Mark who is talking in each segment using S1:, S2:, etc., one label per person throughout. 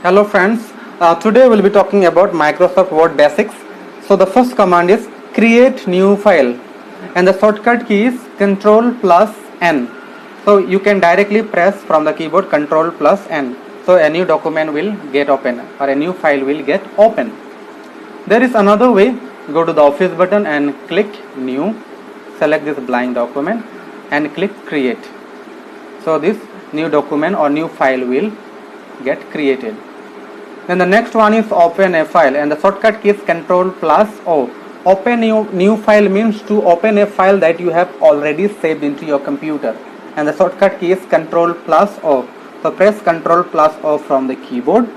S1: Hello friends, today we'll be talking about Microsoft Word Basics. So the first command is create new file and the shortcut key is Ctrl plus N. So you can directly press from the keyboard Ctrl plus N. So a new document will get open or a new file will get open. There is another way. Go to the Office button and click New. Select this blank document and click Create. So this new document or new file will get created. Then the next one is open a file and the shortcut key is Ctrl plus O. Open new file means to open a file that you have already saved into your computer, and the shortcut key is Ctrl plus O. So press Ctrl plus O from the keyboard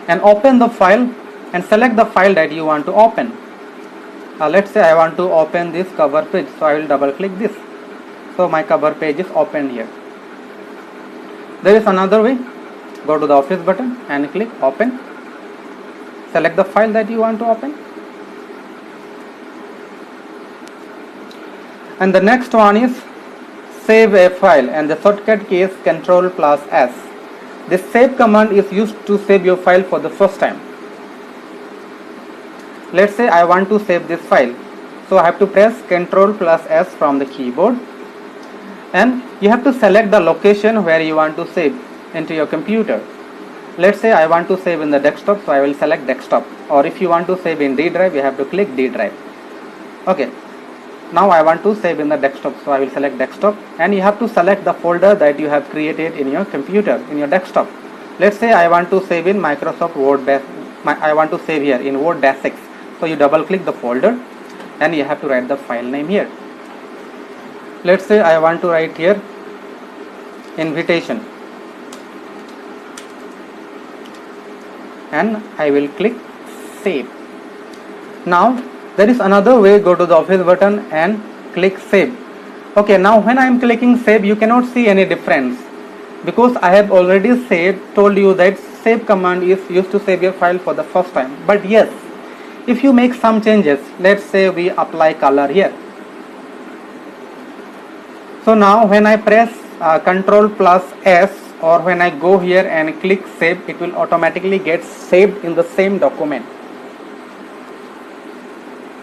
S1: and open the file and select the file that you want to open. Let's say I want to open this cover page, so I will double click this. So my cover page is opened here. There is another way. Go to the Office button and click Open. Select the file that you want to open. And the next one is Save a file and the shortcut key is Ctrl plus S. This save command is used to save your file for the first time. Let's say I want to save this file. So I have to press Ctrl plus S from the keyboard and you have to select the location where you want to save into your computer. Let's say I want to save in the desktop, so I will select desktop, or if you want to save in D drive, you have to click D drive. Okay, now I want to save in the desktop, so I will select desktop, and you have to select the folder that you have created in your computer, in your desktop. Let's say I want to save in Microsoft Word I want to save here in Word Basics, so you double click the folder and you have to write the file name here. Let's say I want to write here invitation and I will click save. Now there is another way. Go to the Office button and click save. Okay, now when I am clicking save, you cannot see any difference because I have already told you that save command is used to save your file for the first time. But yes, if you make some changes, let's say we apply color here. So now when I press Ctrl plus S, or when I go here and click save, it will automatically get saved in the same document.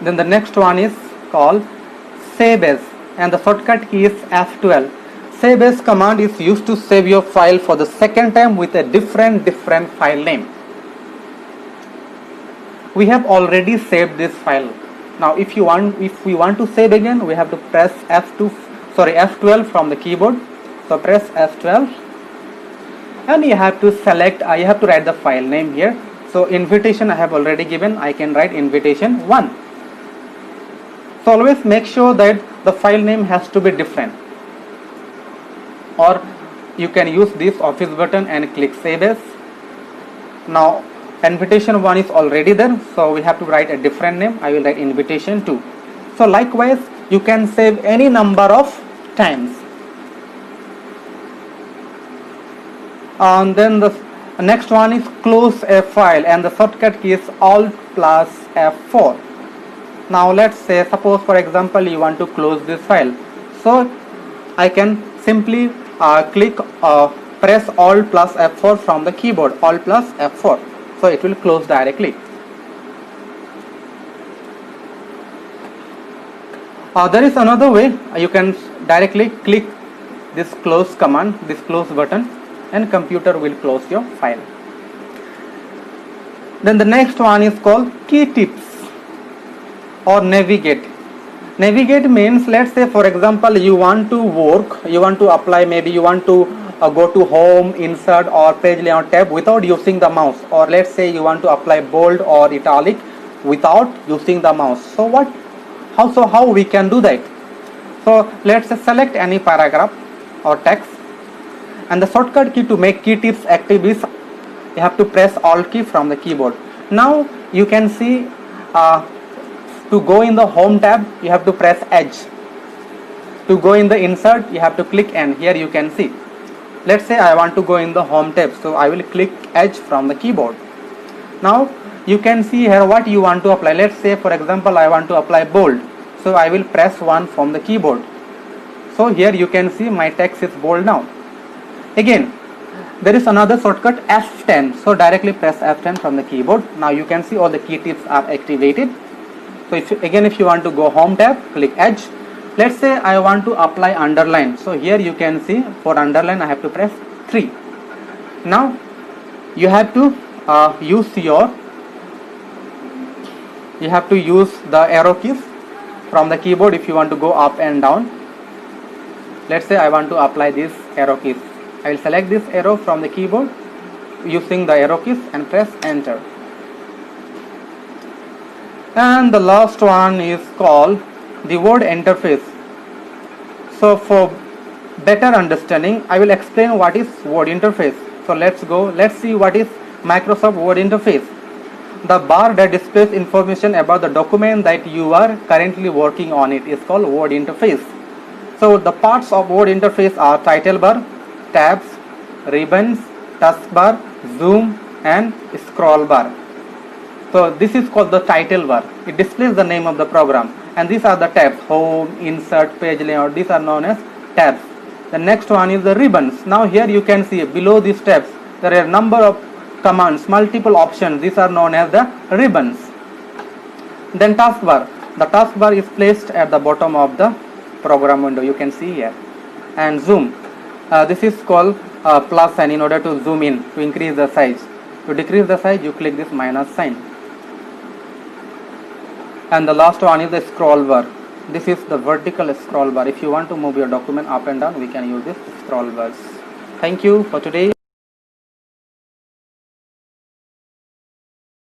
S1: Then the next one is called Save As and the shortcut key is F12. Save As command is used to save your file for the second time with a different file name. We have already saved this file. Now if we want to save again, we have to press F12 from the keyboard. So press F12 and you have to select, you have to write the file name here. So invitation I have already given, I can write invitation 1. So always make sure that the file name has to be different, or you can use this Office button and click Save As. Now invitation 1 is already there, so we have to write a different name. I will write invitation 2. So likewise you can save any number of times. And then the next one is close a file and the shortcut key is Alt plus F4. Now let's say, suppose for example you want to close this file, so I can simply press Alt plus F4 from the keyboard, Alt plus F4, so it will close directly. There is another way. You can directly click this close command, this close button, and computer will close your file. Then the next one is called key tips or navigate. Navigate means, let's say for example you want to work, you want to apply, maybe you want to go to home, insert or page layout tab without using the mouse, or let's say you want to apply bold or italic without using the mouse. So how we can do that? So let's say select any paragraph or text, and the shortcut key to make key tips active is you have to press Alt key from the keyboard. Now you can see to go in the home tab you have to press Edge. To go in the insert you have to click N. Here you can see. Let's say I want to go in the home tab, so I will click Edge from the keyboard. Now you can see here what you want to apply. Let's say for example I want to apply bold, so I will press 1 from the keyboard. So here you can see my text is bold now. Again, There is another shortcut F10. So directly press F10 from the keyboard. Now you can see all the key tips are activated. So if you want to go home tab, click Edge. Let's say I want to apply underline. So here you can see for underline I have to press 3. Now you have to use the arrow keys from the keyboard if you want to go up and down. Let's say I want to apply these arrow keys. I will select this arrow from the keyboard using the arrow keys and press enter. And the last one is called the word interface. So for better understanding, I will explain what is word interface. So let's see what is Microsoft Word interface. The bar that displays information about the document that you are currently working on it is called word interface. So the parts of word interface are title bar, tabs, ribbons, taskbar, zoom and scroll bar. So this is called the title bar. It displays the name of the program, and these are the tabs: home, insert, page layout. These are known as tabs. The next one is the ribbons. Now here you can see below these tabs there are a number of commands, multiple options. These are known as the ribbons. Then taskbar. The taskbar is placed at the bottom of the program window. You can see here. And zoom. This is called plus sign in order to zoom in, to increase the size. To decrease the size, you click this minus sign. And the last one is the scroll bar. This is the vertical scroll bar. If you want to move your document up and down, we can use this scroll bars. Thank you for today.